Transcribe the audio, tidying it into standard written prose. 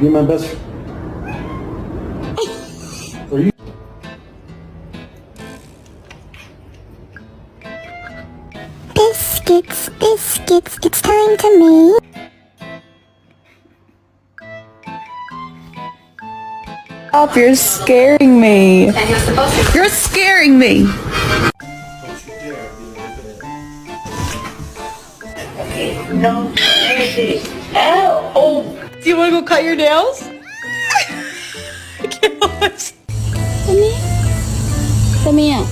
You're my best. Are you? Biscuits, biscuits, it's time to me. Stop, you're scaring me. You're scaring me. No. Ow. Oh. Do you want to go cut your nails? I can't watch. Come here. Come here.